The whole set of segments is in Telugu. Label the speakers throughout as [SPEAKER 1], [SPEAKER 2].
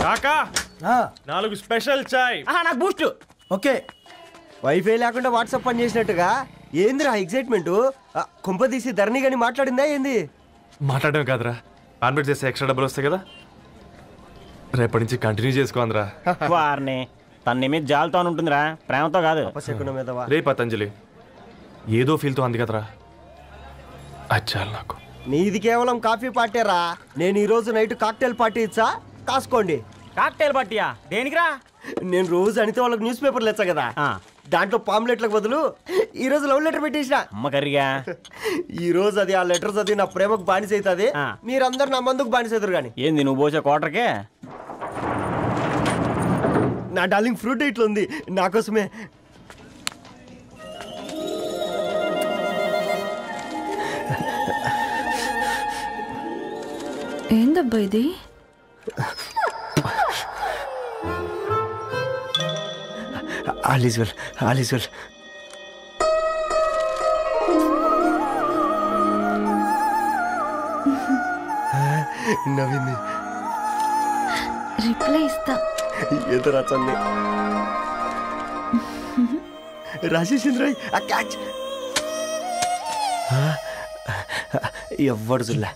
[SPEAKER 1] కాకా 4 స్పెషల్ చాయ్.
[SPEAKER 2] నాకు బూస్ట్.
[SPEAKER 3] ఓకే. వైఫై లేకుండా వాట్సాప్ పని చేసినట్టుగా ఏందిరా ఎక్సైట్మెంట్? కుంప తీసి ధరణి గాని మాట్లాడిందా ఏంది?
[SPEAKER 1] మాట్లాడడం కాదురా, కాన్వర్ట్ చేస్తే ఎక్స్ట్రా డబ్బులు వస్తాయి కదా, రేపటి నుంచి కంటిన్యూ చేసుకోందిరా.
[SPEAKER 2] వారిని తన మీద జాలతో ఉంటుందిరా, ప్రేమతో కాదు.
[SPEAKER 1] రే పతంజలి ఏదో ఫీల్తో అంది కదరా, అచ్చాలి నాకు.
[SPEAKER 3] నీది కేవలం కాఫీ పార్టీరా. నేను ఈ రోజు నైట్ కాక్టైల్ పార్టీ ఇచ్చా, కాసుకోండి.
[SPEAKER 2] కాక్టైల్ పార్టీయా? దేనికిరా?
[SPEAKER 3] నేను రోజు అనితే వాళ్ళకి న్యూస్ పేపర్లు ఇచ్చా కదా, దాంట్లో పాంప్లెట్లకు బదులు ఈ రోజు లవ్ లెటర్ పెట్టేసిన.
[SPEAKER 2] అమ్మ కర్రీగా
[SPEAKER 3] ఈ రోజు అది ఆ లెటర్ చదివి నా ప్రేమకు బానిస అవుతుంది, మీరందరు నా మందుకు బానిస అవుతారు. కానీ
[SPEAKER 2] ఏంది నువ్వు పోసే క్వార్టర్కే?
[SPEAKER 3] నా డార్లింగ్ ఫ్రూట్ ఇట్లా ఉంది నా కోసమే.
[SPEAKER 4] ఏందబ్బా ఇది?
[SPEAKER 3] All is well, all is well. నవ్వింది.
[SPEAKER 4] రిప్లై ఇస్తా.
[SPEAKER 3] ఏదో రాచండి రాజేసింద్ర క్యాచ్. ఎవ్వడు జుల్లా.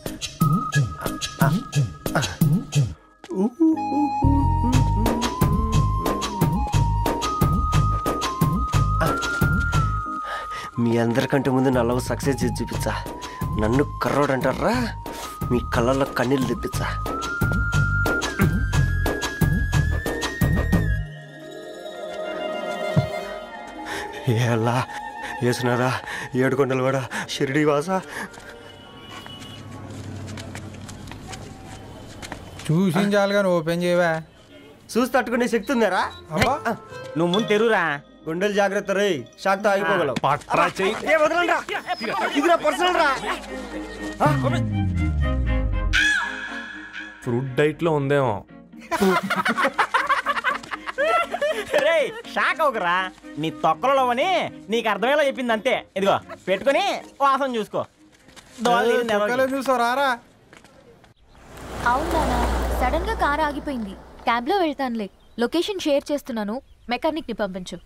[SPEAKER 3] మీ అందరికంటే ముందు నా లవ్ సక్సెస్ చేసి చూపించా. నన్ను కర్రోడు అంటారా, మీ కళ్ళల్లో కన్నీళ్ళు తెప్పించా. ఎలా వేసినారా ఏడుకొండలు కూడా షిరిడి వాస.
[SPEAKER 5] చూసించాలుగా ఓపెన్ చేయవా?
[SPEAKER 3] చూసి తట్టుకునే శక్తి ఉందారా?
[SPEAKER 2] నువ్వు ముందు తెరురా.
[SPEAKER 3] గుండెలు జాగ్రత్త రే, షాక్ తో ఆగిపోగలవు.
[SPEAKER 1] ఫ్రూట్ డైట్ లో ఉందేమో.
[SPEAKER 2] రే షాక్ అవుకరా, నీ తొక్కలలో అని నీకు అర్థమయ్యేలా చెప్పింది అంతే. ఇదిగో పెట్టుకుని వాసన చూసుకో.
[SPEAKER 5] చూసారా?
[SPEAKER 4] అవునా, సడన్ గా కార్ ఆగిపోయింది. క్యాబ్ లో వెళ్తానులే. లొకేషన్ షేర్ చేస్తున్నాను, మెకానిక్ ని పంపించు.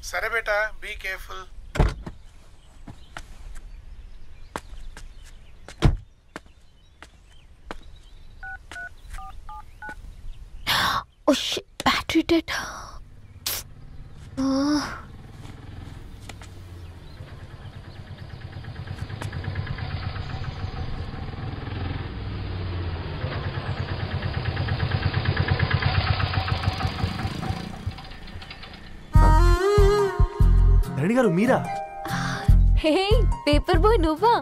[SPEAKER 6] సరే బేటా, be careful.
[SPEAKER 4] Oh shit, battery dead.
[SPEAKER 1] Dharani గారు మీరా?
[SPEAKER 4] హే పేపర్ బాయ్, నువ్వా?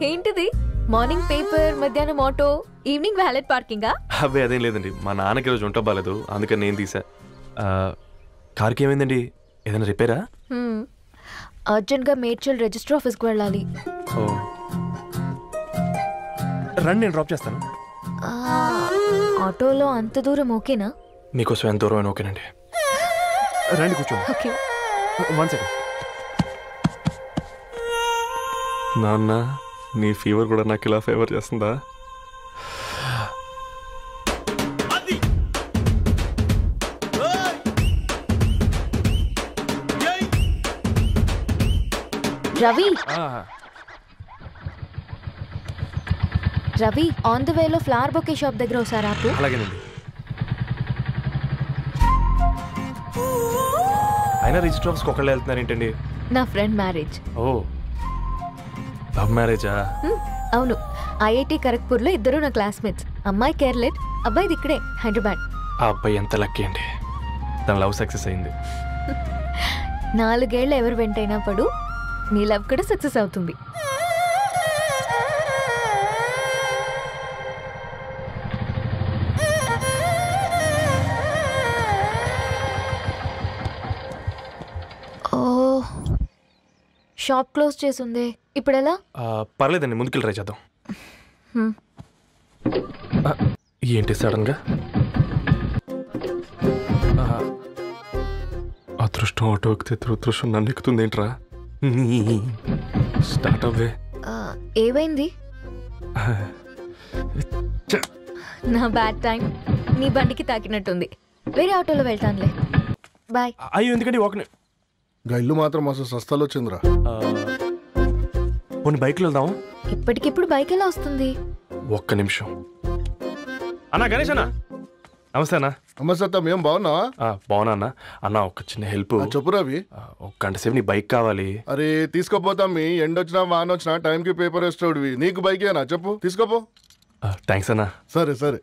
[SPEAKER 4] ఏంటిది? మార్నింగ్ పేపర్, మధ్యాహ్నం ఆటో, ఈవినింగ్ వ్యాలెట్ పార్కింగా?
[SPEAKER 1] అబ్బాయి అదేం లేదండి, మా నాన్నకి రోజు ఉంట బాగాలేదు, అందుకని నేను తీసా. కార్కి ఏమైందండి? ఏదైనా రిపేరా?
[SPEAKER 4] అర్జెంట్ గా మేడ్చల్ రిజిస్టర్ ఆఫీస్కి వెళ్ళాలి.
[SPEAKER 1] రండి, నేను డ్రాప్ చేస్తాను.
[SPEAKER 4] ఆటోలో అంత దూరం ఓకేనా?
[SPEAKER 1] మీకోసం ఎంత దూరం అయినా ఓకేనండి. రండి కూర్చోండి.
[SPEAKER 4] ఓకే.
[SPEAKER 1] 1 సెకండ్. నాన్న, నీ ఫీవర్ కూడా నాకు ఇలా ఫేవర్ చేస్తుందా?
[SPEAKER 4] రవి, రవి ఆన్ ద వేలో ఫ్లవర్ బొకే షాప్ దగ్గర ఒకసారి ఆపు.
[SPEAKER 1] అలాగేనండి. అయినా రిజిస్టర్ ఆఫీస్కి ఒకళ్ళు వెళ్తున్నారు ఏంటండి?
[SPEAKER 4] నా ఫ్రెండ్ మ్యారేజ్.
[SPEAKER 1] ఓ, లవ్ మ్యారేజా?
[SPEAKER 4] అవును, ఐఐటి ఖరగ్పూర్ లో ఇద్దరు నా క్లాస్మేట్స్. అమ్మాయి కేర్లెట్, అబ్బాయిది ఇక్కడే హైదరాబాద్.
[SPEAKER 1] ఆ అబ్బాయి ఎంత లక్కీ అండి, తన లవ్ సక్సెస్ అయింది.
[SPEAKER 4] 4 ఏళ్ళు ఎవరు వెంటైనా పడు, నీ లవ్ కూడా సక్సెస్ అవుతుంది. షాప్ క్లోజ్ చేసింది, ఇప్పుడు ఎలా?
[SPEAKER 1] పర్లేదండి, ముందుకెళ్ళి ట్రై చేద్దాం. ఏంటి సడన్ గా? అదృష్టం ఆటో ఎక్కితే దురదృష్టం నన్ను ఎక్కుతుంది ఏంట్రా? స్టార్ట్ అవ్వే.
[SPEAKER 4] ఏమైంది? నా బ్యాడ్ టైం. నీ బండికి తాకినట్టుంది. వేరే ఆటోలో వెళ్తానులే. బాయ్.
[SPEAKER 1] అయ్యో ఎందుకండి ఒక
[SPEAKER 7] గల్లు మాత్రం అసలు సస్తాలో వచ్చిందిరా.
[SPEAKER 1] కొన్ని బైక్లో వెళ్దాం.
[SPEAKER 4] ఇప్పటికిప్పుడు బైక్ ఎలా వస్తుంది?
[SPEAKER 1] ఒక్క నిమిషం. అన్నా గణేష్ అన్న, నమస్తే అన్న.
[SPEAKER 7] నమస్తే, ఏం బాగున్నావా?
[SPEAKER 1] బాగున్నా అన్న. అన్న ఒక చిన్న హెల్ప్.
[SPEAKER 7] చెప్పు రవి.
[SPEAKER 1] ఒక గంట సేపు నీ బైక్ కావాలి.
[SPEAKER 7] అరే తీసుకోపోతాం, మీ ఎండొచ్చినా వాన వచ్చినా టైంకి పేపర్ వేస్తాడువి. నీకు బైక్ ఏనా? చెప్పు, తీసుకోపో.
[SPEAKER 1] థ్యాంక్స్ అన్న.
[SPEAKER 7] సరే సరే.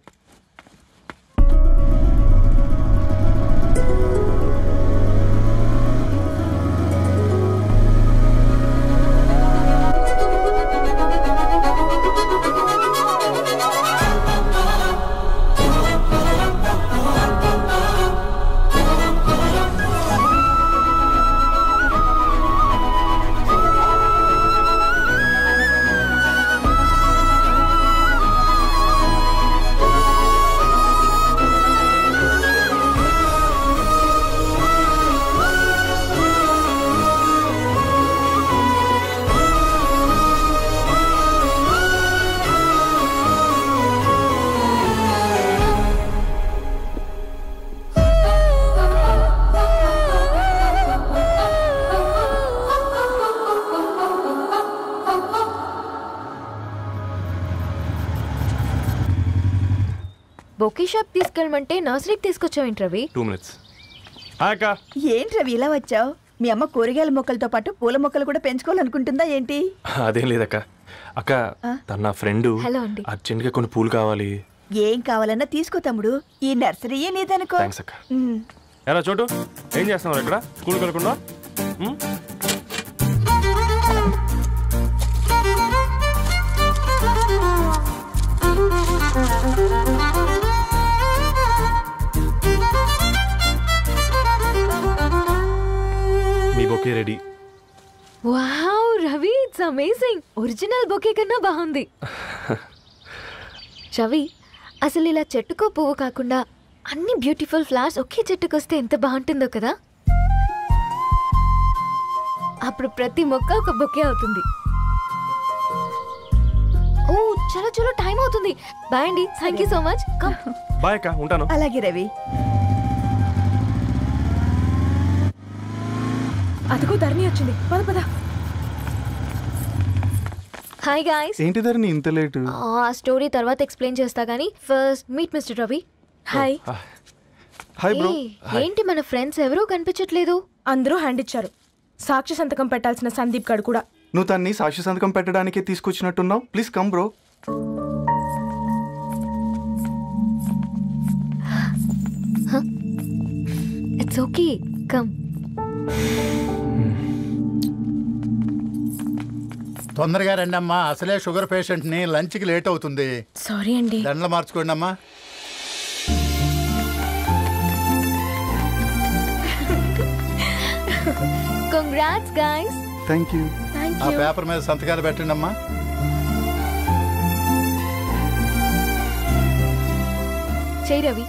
[SPEAKER 4] బొకే షాప్ తీసుకెళ్ళమంటే నర్సరీకి తీసుకొచ్చావేంటి రవి?
[SPEAKER 1] 2 minutes. హాయ్ అక్క.
[SPEAKER 8] ఏంటి రవి ఇలా వచ్చావు? మీ అమ్మ కూరగాయల మొక్కలతో పాటు పూల మొక్కలు కూడా పెంచుకోవాలనుకుంటుందా ఏంటి?
[SPEAKER 1] అదేం లేదక్క. అక్క తన నా ఫ్రెండ్
[SPEAKER 4] హలో అండి.
[SPEAKER 1] అర్జెంట్గా కొన్ని పూలు కావాలి.
[SPEAKER 8] ఏం కావాలన్నా తీసుకో తమ్ముడు, ఈ నర్సరీయే నీదనుకో.
[SPEAKER 1] థ్యాంక్స్ అక్క. ఎలా చోటు ఏం చేస్తున్నావు ఇక్కడ? స్కూల్కి వెళ్ళకుండా? మీ bouquet ready.
[SPEAKER 4] Wow Ravi, it's amazing. Original bouquet కన్నా బాగుంది. రవి, అసలు ఇలా చెట్టుకో పువ్వు కాకుండా అన్ని బ్యూటిఫుల్ ఫ్లవర్స్ ఒకే చెట్టుకు వస్తే ఎంత బాగుంటుందో కదా. అప్పుడు ప్రతి మొక్క ఒక బొకే అవుతుంది. ఓ చలో చలో, టైం అవుతుంది. బాయ్ అండి, thank you so much.
[SPEAKER 1] Bye అక్క, ఉంటాను.
[SPEAKER 8] అలాగే రవి.
[SPEAKER 9] అదిగో ధరణి వచ్చింది, పద పద.
[SPEAKER 4] Hi guys.
[SPEAKER 10] ఏంటి ధరణి ఇంత లేటు?
[SPEAKER 4] ఆ స్టోరీ తర్వాత ఎక్స్ప్లెయిన్ చేస్తా గానీ first meet mister Ravi.
[SPEAKER 9] Hi.
[SPEAKER 10] Hi bro.
[SPEAKER 4] ఏంటి మన ఫ్రెండ్స్ ఎవరూ కనిపించట్లేదు?
[SPEAKER 9] అందరూ హ్యాండ్ ఇచ్చారు. సాక్షి సంతకం పెట్టాల్సిన సందీప్ గడు కూడా.
[SPEAKER 10] నువ్వు తన్ని సాక్షి సంతకం పెట్టడానికే తీసుకొచ్చినట్టున్నావు. Please come bro.
[SPEAKER 4] It's okay, come.
[SPEAKER 11] తొందరగా రండి అమ్మా, అసలే షుగర్ పేషెంట్ ని, లంచ్ కి లేట్ అవుతుంది.
[SPEAKER 9] సారీ అండి.
[SPEAKER 11] దండలు మార్చుకోండి అమ్మా.
[SPEAKER 4] Congrats guys.
[SPEAKER 10] Thank you.
[SPEAKER 11] ఆ పేపర్ మీద సంతకాలు పెట్టండి అమ్మా.
[SPEAKER 4] చెయ్ రవి.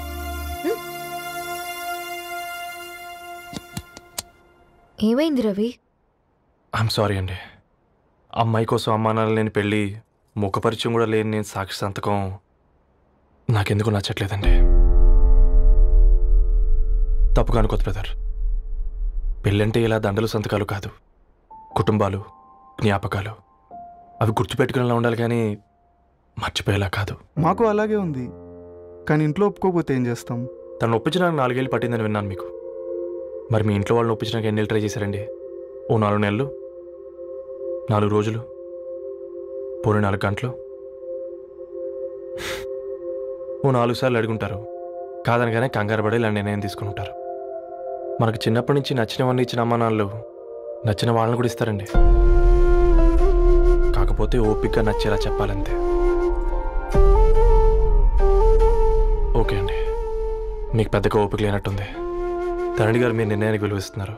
[SPEAKER 4] ఏమైంది రవి?
[SPEAKER 1] ఐఎమ్ సారీ అండి. అమ్మాయి కోసం అమ్మానాలు లేని పెళ్ళి, ముఖపరిచయం కూడా లేని నేను సాక్షి సంతకం నాకెందుకు నచ్చట్లేదండి. తప్పుగా అనుకోదు బ్రదర్. పెళ్ళంటే ఇలా దండలు సంతకాలు కాదు, కుటుంబాలు, జ్ఞాపకాలు. అవి గుర్తుపెట్టుకునేలా ఉండాలి కానీ మర్చిపోయేలా కాదు.
[SPEAKER 10] మాకు అలాగే ఉంది, కానీ ఇంట్లో ఒప్పుకోకపోతే ఏం చేస్తాం?
[SPEAKER 1] తను ఒప్పించడానికి 4 ఏళ్ళు పట్టిందని విన్నాను మీకు. మరి మీ ఇంట్లో వాళ్ళని ఒప్పించడానికి ఎన్ని ఏళ్ళు ట్రై చేశారండి? ఓ 4 నెలలు, 4 రోజులు, పోనీ 4 గంటలు, ఓ 4 సార్లు అడుగుంటారు. కాదనగానే కంగారు పడి ఇలా నిర్ణయం తీసుకుని ఉంటారు. మనకు చిన్నప్పటి నుంచి నచ్చినవన్నీ ఇచ్చిన అమ్మానాళ్ళు నచ్చిన వాళ్ళని కూడా ఇస్తారండి. కాకపోతే ఓపిక నచ్చేలా చెప్పాలంతే. ఓకే అండి, మీకు పెద్దగా ఓపిక లేనట్టుంది. ధరణి గారు మీ నిర్ణయానికి విలువిస్తున్నారు,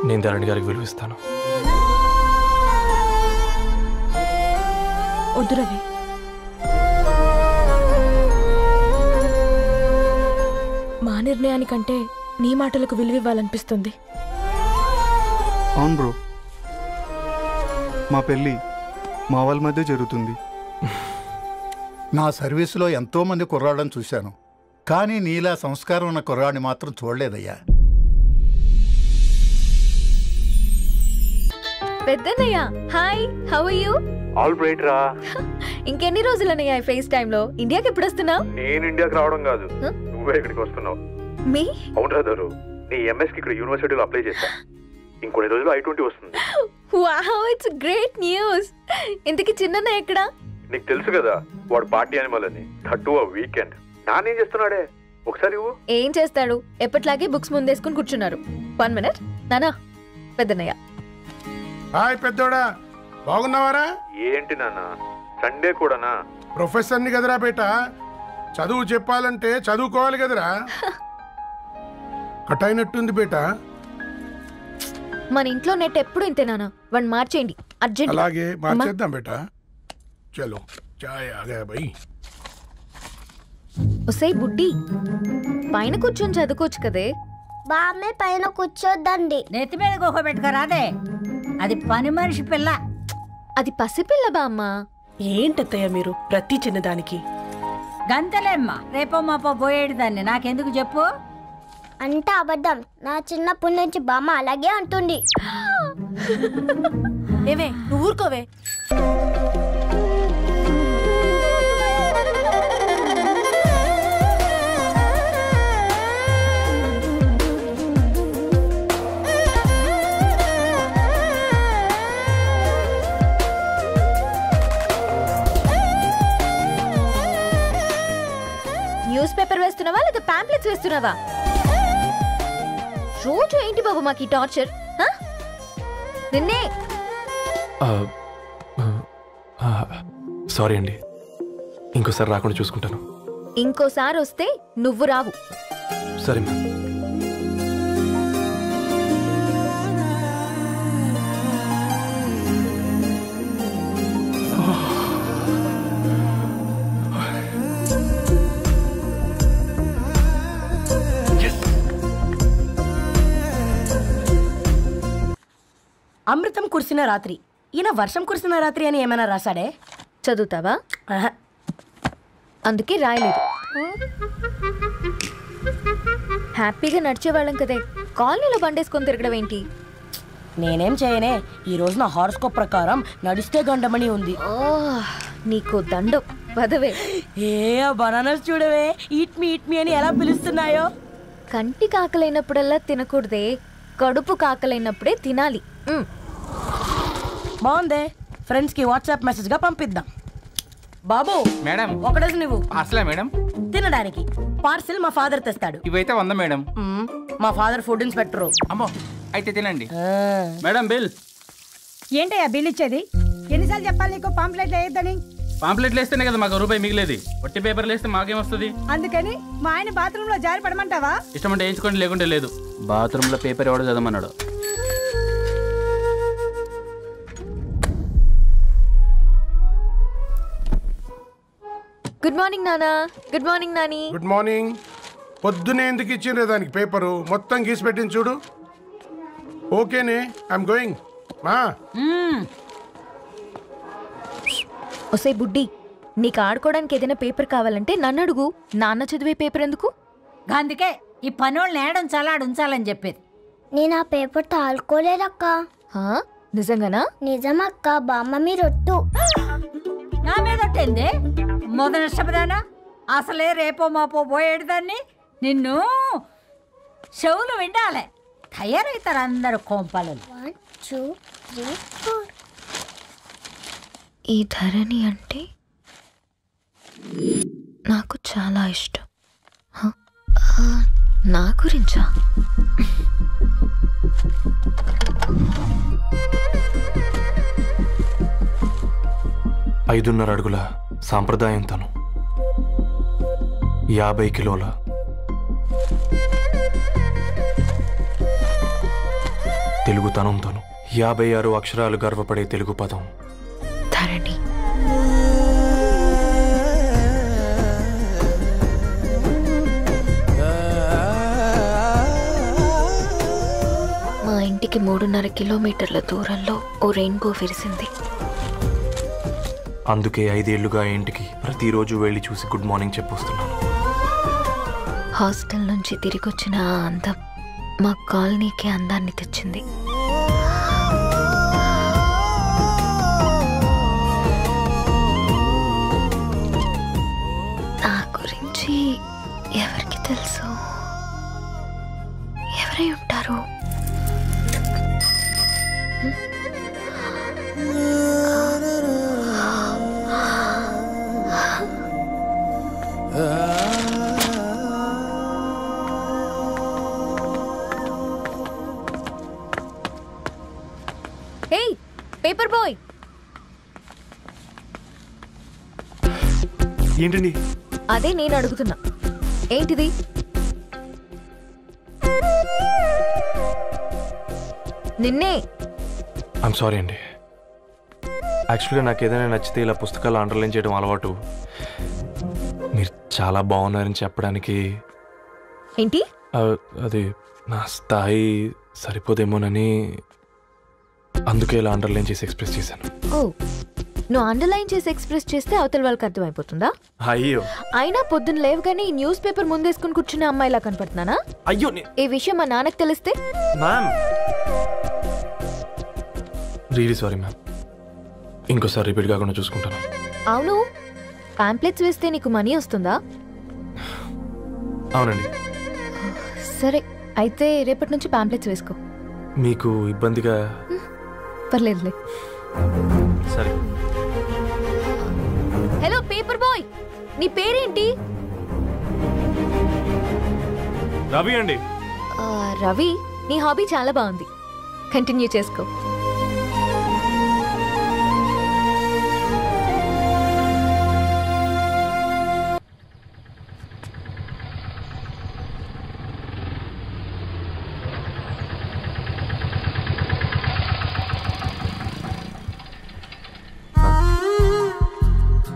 [SPEAKER 1] నేను ధరణి గారికి విలువిస్తాను.
[SPEAKER 9] వద్దు రవి. మా నిర్ణయానికంటే నీ మాటలకు విలువివ్వాలనిపిస్తుంది.
[SPEAKER 10] అవును బ్రో, మా పెళ్ళి మా వాళ్ళ మధ్య జరుగుతుంది.
[SPEAKER 11] నా సర్వీసులో ఎంతో మంది కుర్రాళ్ళని చూశాను. కానీ నీలా సంస్కారం ఉన్న కుర్రాడిని మాత్రం చూడలేదయ్యా.
[SPEAKER 4] పెద్దన్నయ్య hi, how are you?
[SPEAKER 1] All right రా.
[SPEAKER 4] ఇంకెన్ని రోజులన్నయ్య ఫేస్ టైమ్ లో? ఇండియాకి ఎప్పుడు వస్తున్నావు?
[SPEAKER 1] నేను ఇండియాకి రావడం కాదు, నువ్వే ఇక్కడికి వస్తున్నావు.
[SPEAKER 4] మీ
[SPEAKER 1] అవునరా దరు, నీ ఎంఎస్ కి ఇక్కడ యూనివర్సిటీలో అప్లై చేశా. ఇంకొన్ని రోజులు I-20 వస్తుంది.
[SPEAKER 4] Wow, it's great news. ఇంతకీ చిన్నన్నయ్య ఎక్కడ?
[SPEAKER 1] నీకు తెలుసు కదా వాడు పార్టీ అనిమల్ అని, థర్టూ ఆ వీకెండ్. నానేం చేస్తున్నాడే ఒకసారి ఇవ్వు.
[SPEAKER 4] ఏం చేస్తాడు, ఎప్పట్లాగే బుక్స్ ముందేసుకుని కూర్చున్నారు. 1 minute నానా. పెద్దన్నయ్య
[SPEAKER 6] హాయ్ పెద్దోడా, బాగున్నావారా?
[SPEAKER 1] ఏంటి నాన్న సండే కూడానా?
[SPEAKER 6] ప్రొఫెసర్ని కదరా బేట, చదువు చెప్పాలంటే చదువుకోవాలి కదరా. కట్ అయినట్టుంది బేట.
[SPEAKER 4] మన ఇంట్లో నెట్ ఎప్పుడు ఇంతే నాన్న, వన్ మార్చేయండి అర్జెంట్.
[SPEAKER 6] అలాగే మార్చేద్దాం బేట. చలో చాయ్ ఆగా భయ్.
[SPEAKER 4] ఒసే బుడ్డి, పైన కూర్చొని చదువుకోవచ్చు కదే.
[SPEAKER 12] బామ్మే పైన కూర్చోద్దండి. నెత్తి మీద గుహ పెట్టుకోరాదే, అది పని మనిషి పిల్ల.
[SPEAKER 4] అది పసిపిల్ల బామ్మ.
[SPEAKER 13] ఏంటత్తయ్య మీరు ప్రతి చిన్నదానికి?
[SPEAKER 12] గంతలేమ్మా, రేపో మాపో పోయేడు దాన్ని, నాకెందుకు చెప్పు? అంటే అబద్ధం, నా చిన్నప్పటి నుంచి బామ్మ అలాగే అంటుంది.
[SPEAKER 13] ఏవే నువ్వు ఊరుకోవే.
[SPEAKER 4] న్యూస్ పేపర్ వేస్తున్నావా లేదా పాంప్లెట్స్ వేస్తున్నావా? రోజు ఏంటి బాబు మాకు ఈ టార్చర్? నిన్నే.
[SPEAKER 1] సారీ అండి, ఇంకోసారి రాకుండా చూసుకుంటాను.
[SPEAKER 4] ఇంకోసారి వస్తే నువ్వు రావు.
[SPEAKER 1] సరే మ్యామ్.
[SPEAKER 13] అమృతం కురిసిన రాత్రి, ఈయన వర్షం కురిసిన రాత్రి అని ఏమైనా రాశాడే?
[SPEAKER 4] చదువుతావా? అందుకే రాయలేదు. హ్యాపీగా నడిచేవాళ్ళం కదే, కాలనీలో బండేసుకొని తిరగడం ఏంటి?
[SPEAKER 13] నేనేం చేయనే, ఈ రోజు నా హారోస్కోప్ ప్రకారం నడిస్తే గండమణి ఉంది.
[SPEAKER 4] నీకు దండం పదవే.
[SPEAKER 13] ఏ బనానాస్ చూడవే, ఈట్ మీ అని ఎలా పిలుస్తున్నాయో.
[SPEAKER 4] కంటి కాకలైనప్పుడల్లా తినకూడదే, కడుపు కాకలైనప్పుడే తినాలి.
[SPEAKER 13] బాగుందే, ఫ్రెండ్స్ కి వాట్సాప్ మెసేజ్ గా పంపిద్దాం. బాబు
[SPEAKER 14] మేడం,
[SPEAKER 13] ఒకటేసి నువ్వు
[SPEAKER 14] అసలే మేడం
[SPEAKER 13] తినడానికి పార్సిల్ మా ఫాదర్ తెస్తాడు.
[SPEAKER 14] ఇవైతే 100 మేడం.
[SPEAKER 13] మా ఫాదర్ ఫుడ్ ఇన్స్పెక్టర్.
[SPEAKER 14] అమ్మో, అయితే తినండి మేడం. బిల్
[SPEAKER 12] ఏంటయ్యా బిల్ ఇచ్చేది? ఎన్నిసార్లు చెప్పాలి నీకు పాంప్లెట్ వేయొద్దని?
[SPEAKER 14] పాంప్లెట్లు వేస్తేనే కదా మాకు రూపాయి మిగిలేది, వట్టి పేపర్లు వేస్తే మాకేమొస్తుంది?
[SPEAKER 12] అందుకని మా ఆయన బాత్రూమ్ లో జారి పడమంటావా?
[SPEAKER 14] ఇష్టం అంటే వేయించుకోండి, లేకుంటే లేదు. బాత్రూమ్ లో పేపర్ ఎవడో చదవమన్నాడు.
[SPEAKER 4] గుడ్ మార్నింగ్ నానా. Good morning Nani.
[SPEAKER 6] Good morning. పొద్దునే ఎందుకు ఇచ్చిండ్రే దానికి పేపరు? మొత్తం గీసి పెట్టింది చూడు. ఓకేనే, ఐఎమ్ గోయింగ్. మా
[SPEAKER 4] ఒసే బుడ్డి, నీకు ఆడుకోవడానికి ఏదైనా పేపర్ కావాలంటే నన్ను అడుగు. నాన్న చదివే పేపర్ ఎందుకు?
[SPEAKER 12] అందుకే ఈ పనోళ్ళని ఏడుంచాలా ఉంచాలని చెప్పేది. నేను ఆ పేపర్ తాలుకోలేదక్క.
[SPEAKER 4] నిజంగానా?
[SPEAKER 12] నిజమక్క, బామ్మ మీరొట్టు. నా మీద ఒట్టేంది మొదటి నష్టపదానా? అసలే రేపో మాపో పోయేడు దాన్ని. నిన్ను చెవులు విండాలే, తయారవుతారు అందరు కోంపాలు. 1 2 3 4.
[SPEAKER 4] ఈ ధరణి అంటే నాకు చాలా ఇష్టం. నా గురించా?
[SPEAKER 1] ఐదున్నర అడుగుల సాంప్రదాయం తను, 50 కిలోల తెలుగుతనం తను, 56 అక్షరాలు గర్వపడే తెలుగు పదం
[SPEAKER 4] ధరణి. మా ఇంటికి 3.5 కిలోమీటర్ల దూరంలో ఓ రెయిన్బో విరిసింది.
[SPEAKER 1] అందుకే 5 ఏళ్లుగా ఇంటికి ప్రతిరోజు వెళ్ళి చూసి గుడ్ మార్నింగ్ చెప్పొస్తున్నాను.
[SPEAKER 4] హాస్టల్ నుంచి తిరిగి వచ్చిన ఆ అందం మా కాలనీకి అందాన్ని తెచ్చింది. నా గురించి ఎవరికి తెలుసు? ఎవరై ఉంటారు? హే పేపర్ బాయ్,
[SPEAKER 1] ఏంటండి?
[SPEAKER 4] అదే నేను అడుగుతున్నా, ఏంటిది? నిన్నే.
[SPEAKER 1] ఐమ్ సారీ అండి. యాక్చువల్గా నాకు ఏదైనా నచ్చితే ఇలా పుస్తకాలు అండర్లైన్ చేయడం అలవాటు. మీరు చాలా బాగున్నారని చెప్పడానికి.
[SPEAKER 4] ఏంటి?
[SPEAKER 1] అది నా స్థాయి సరిపోదేమోనని అందుకే ఇలా అండర్లైన్ చేసి ఎక్స్ప్రెస్ చేశాను.
[SPEAKER 4] ఓ, నువ్వు అండర్లైన్ చేసి ఎక్స్ప్రెస్ చేస్తే అవతల వాళ్ళకి అర్థమైపోతుందా?
[SPEAKER 1] అయ్యో,
[SPEAKER 4] అయినా పొద్దున్న లేవగానే ఈ న్యూస్ పేపర్ ముందేసుకుని కూర్చునే అమ్మాయిలా కనపడుతున్నానా?
[SPEAKER 1] అయ్యో,
[SPEAKER 4] ఈ విషయం మా నాన్నకు తెలిస్తే?
[SPEAKER 1] Ma'am, really sorry ma'am. ఇంకోసారి రిపీట్ కాకుండా చూసుకుంటాను.
[SPEAKER 4] అవును, పాంప్లెట్స్ వేస్తే నీకు మనీ వస్తుందా?
[SPEAKER 1] అవునండి.
[SPEAKER 4] సరే, అయితే రేపటి నుంచి పాంప్లెట్స్ వేసుకో.
[SPEAKER 1] మీకు ఇబ్బందిగా?
[SPEAKER 4] పర్లేదులే.
[SPEAKER 1] సరే.
[SPEAKER 4] హలో పేపర్ బాయ్, నీ పేరేంటి?
[SPEAKER 1] రవి అండి.
[SPEAKER 4] రవి, నీ హాబీ చాలా బాగుంది, కంటిన్యూ చేసుకో.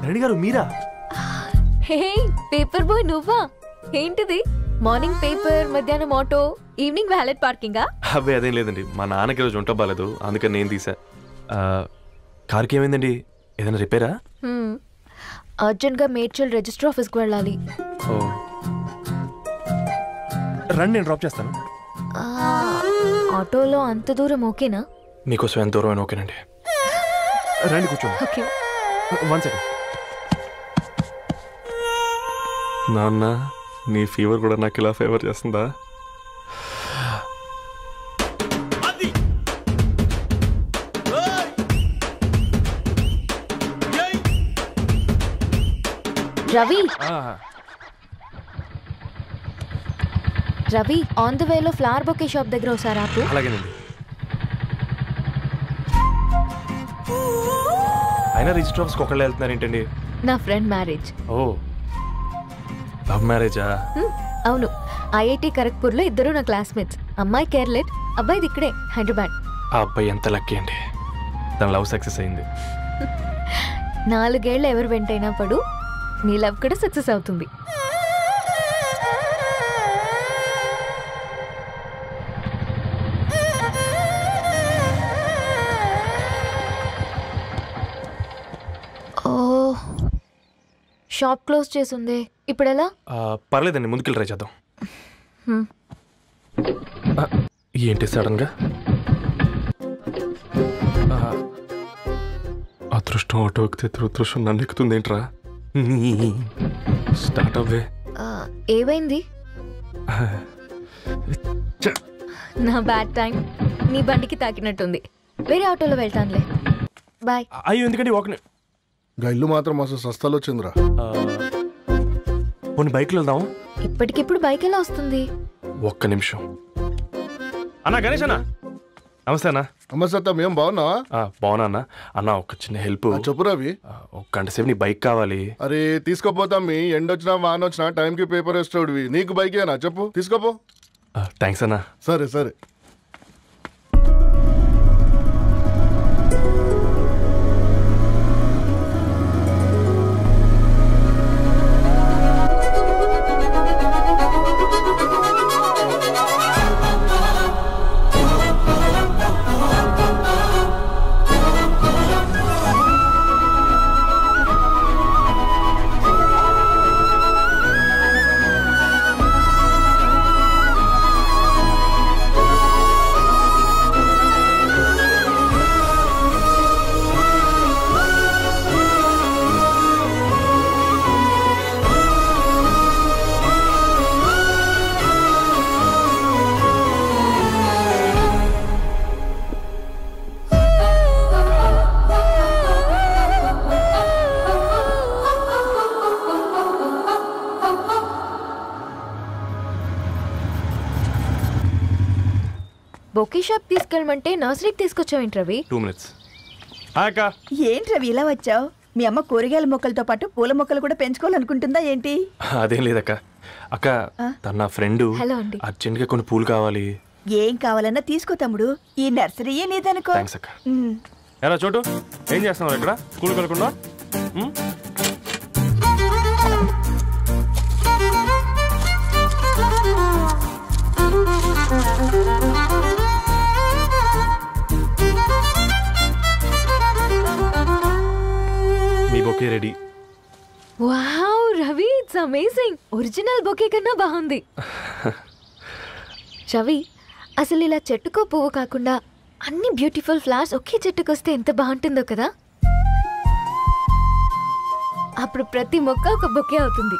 [SPEAKER 1] రెడ్డి గారు మీరా?
[SPEAKER 4] హే పేపర్ బాయ్, నువ్వా? ఏంటిది? మార్నింగ్ పేపర్, మధ్యాహ్నం ఆటో, ఈవినింగ్ వ్యాలెట్ పార్కింగా?
[SPEAKER 1] అబ్బాయి అదేం లేదండి, మా నాన్నకి రోజు ఉంట బాలేదు, అందుకని నేను తీసా. కార్కి ఏమైందండి? ఏదైనా రిపేరా?
[SPEAKER 4] అర్జెంట్గా మేడ్చల్ రిజిస్టర్ ఆఫీస్కి వెళ్ళాలి.
[SPEAKER 1] ఓ, రండి, నేను డ్రాప్ చేస్తాను.
[SPEAKER 4] ఆటోలో అంత దూరం ఓకేనా?
[SPEAKER 1] మీకోసం ఎంత దూరం అయినా ఓకేనండి. రండి కూర్చోండి.
[SPEAKER 4] ఓకే.
[SPEAKER 1] 1 సెకండ్. నాన్న, నీ ఫీవర్ కూడా నాకు ఇలా ఫేవర్ చేస్తుందా?
[SPEAKER 4] రవి, రవి, ఆన్ ద వేలో ఫ్లవర్ బొకే షాప్ దగ్గర ఒకసారి ఆపు.
[SPEAKER 1] అలాగేనండి. అయినా రిజిస్టర్ ఆఫీస్కి ఒకళ్ళు వెళ్తున్నారు ఏంటండి?
[SPEAKER 4] నా ఫ్రెండ్ మ్యారేజ్.
[SPEAKER 1] ఓ, లవ్ మ్యారేజా?
[SPEAKER 4] అవును, ఐఐటి ఖరగ్పూర్లో ఇద్దరు నా క్లాస్మేట్స్. అమ్మాయి కేర్లెట్, అబ్బాయిది ఇక్కడే హైదరాబాద్.
[SPEAKER 1] ఆ అబ్బాయి ఎంత లక్కీ అండి, తన లవ్ సక్సెస్ అయింది.
[SPEAKER 4] 4 ఏళ్ళు ఎవరు వెంటైనా పడు, నీ లవ్ కూడా సక్సెస్ అవుతుంది. ఓ, షాప్ క్లోజ్ చేసింది, ఇప్పుడు ఎలా?
[SPEAKER 1] పర్లేదండి, ముందుకెళ్ళి ట్రై చేద్దాం. ఏంటి సడన్గా? అదృష్టం ఆటో ఎక్కితే దురదృష్టం నన్ను ఎక్కుతుంది ఏంట్రా? స్టార్ట్ అవ్వే.
[SPEAKER 4] ఏమైంది? నా బ్యాడ్ టైం నీ బండికి తాకినట్టుంది. వేరే ఆటోలో వెళ్తానులే, బాయ్.
[SPEAKER 1] అయ్యో, ఎందుకండి ఒక
[SPEAKER 7] ఇల్లు మాత్రం అసలు సస్తాలో వచ్చిందిరా.
[SPEAKER 1] కొన్ని బైక్లో వెళ్దాం.
[SPEAKER 4] ఇప్పటికిప్పుడు బైక్ ఎలా వస్తుంది?
[SPEAKER 1] ఒక్క నిమిషం. అన్నా, గణేష్ అన్న, నమస్తే అన్న.
[SPEAKER 7] నమస్తే అత్త, మేము బాగున్నావా?
[SPEAKER 1] బాగున్నా అన్న. అన్న, ఒక చిన్న హెల్ప్.
[SPEAKER 7] చెప్పు రవి.
[SPEAKER 1] ఒక గంట సేపు నీ బైక్ కావాలి.
[SPEAKER 7] అరే తీసుకోపోతాం, మీ ఎండొచ్చినా వాన వచ్చినా టైంకి పేపర్ వేస్తాడువి. నీకు బైకేనా? చెప్పు, తీసుకోపో.
[SPEAKER 1] థ్యాంక్స్ అన్న.
[SPEAKER 7] సరే సరే.
[SPEAKER 4] బొకే షాప్ తీసుకెళ్ళమంటే నర్సరీకి తీసుకొచ్చావేంటి రవి?
[SPEAKER 1] 2 minutes. హాయ్ అక్క.
[SPEAKER 8] ఏంటి రవి ఇలా వచ్చావు? మీ అమ్మ కూరగాయల మొక్కలతో పాటు పూల మొక్కలు కూడా పెంచుకోవాలనుకుంటుందా ఏంటి?
[SPEAKER 1] అదేం లేదక్క. అక్క తన నా ఫ్రెండ్
[SPEAKER 4] హలో అండి.
[SPEAKER 1] అర్జెంట్గా కొన్ని పూలు కావాలి.
[SPEAKER 8] ఏం కావాలన్నా తీసుకో తమ్ముడు, ఈ నర్సరీయే నీదనుకో.
[SPEAKER 1] థ్యాంక్స్ అక్క. ఎలా చోటు ఏం చేస్తున్నావు ఇక్కడ స్కూల్కి వెళ్ళకుండా? మీ bouquet ready.
[SPEAKER 4] Wow Ravi, it's amazing. Original bouquet కన్నా బాగుంది. రవి, అసలు ఇలా చెట్టుకో పువ్వు కాకుండా అన్ని బ్యూటిఫుల్ ఫ్లవర్స్ ఒకే చెట్టుకు వస్తే ఎంత బాగుంటుందో కదా. అప్పుడు ప్రతి మొక్క ఒక బొకే అవుతుంది.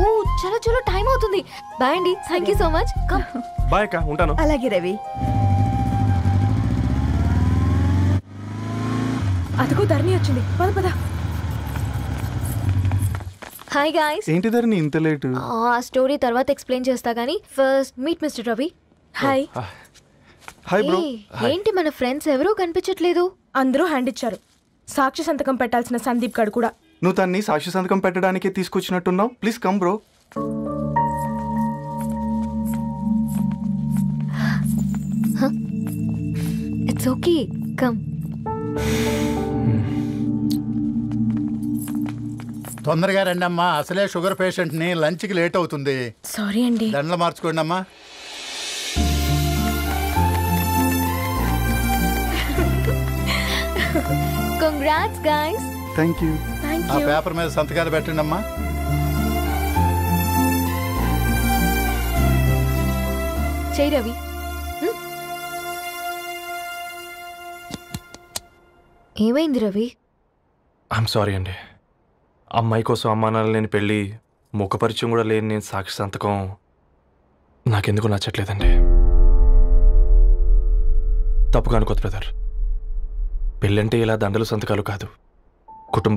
[SPEAKER 4] ఓ చలో చలో, టైం అవుతుంది. బాయ్ అండి, thank you so much.
[SPEAKER 1] Bye అక్క, ఉంటాను.
[SPEAKER 8] అలాగే రవి.
[SPEAKER 9] అదిగో ధరణి వచ్చింది, పద పద.
[SPEAKER 4] Hi guys.
[SPEAKER 10] ఏంటి ధరణి ఇంత లేటు?
[SPEAKER 4] ఆ స్టోరీ తర్వాత ఎక్స్ప్లెయిన్ చేస్తా గానీ first meet mister Ravi.
[SPEAKER 9] Hi.
[SPEAKER 10] Hi bro.
[SPEAKER 4] ఏంటి మన ఫ్రెండ్స్ ఎవరూ కనిపించట్లేదు?
[SPEAKER 9] అందరూ హ్యాండ్ ఇచ్చారు. సాక్షి సంతకం పెట్టాల్సిన సందీప్ గడు కూడా.
[SPEAKER 10] నువ్వు తన్ని సాక్షి సంతకం పెట్టడానికే తీసుకొచ్చినట్టున్నావు. Please come bro.
[SPEAKER 4] It's okay, come.
[SPEAKER 11] తొందరగా రండి అమ్మా, అసలే షుగర్ పేషెంట్ ని, లంచ్ కి లేట్ అవుతుంది.
[SPEAKER 9] సారీ అండి.
[SPEAKER 11] దండలు మార్చుకోండి అమ్మా.
[SPEAKER 4] Congrats guys.
[SPEAKER 10] Thank you.
[SPEAKER 11] ఆ పేపర్ మీద సంతకాలు పెట్టండి అమ్మా.
[SPEAKER 4] చెయ్ రవి. ఏమైంది రవి?
[SPEAKER 1] ఐఎమ్ సారీ అండి. అమ్మాయి కోసం అమ్మానాలు లేని పెళ్ళి, ముఖ పరిచయం కూడా లేని నేను సాక్షి సంతకం నాకెందుకు నచ్చట్లేదండి. తప్పుగా అనుకోదు బ్రదర్. పెళ్ళంటే ఇలా దండలు సంతకాలు కాదు, కుటుంబ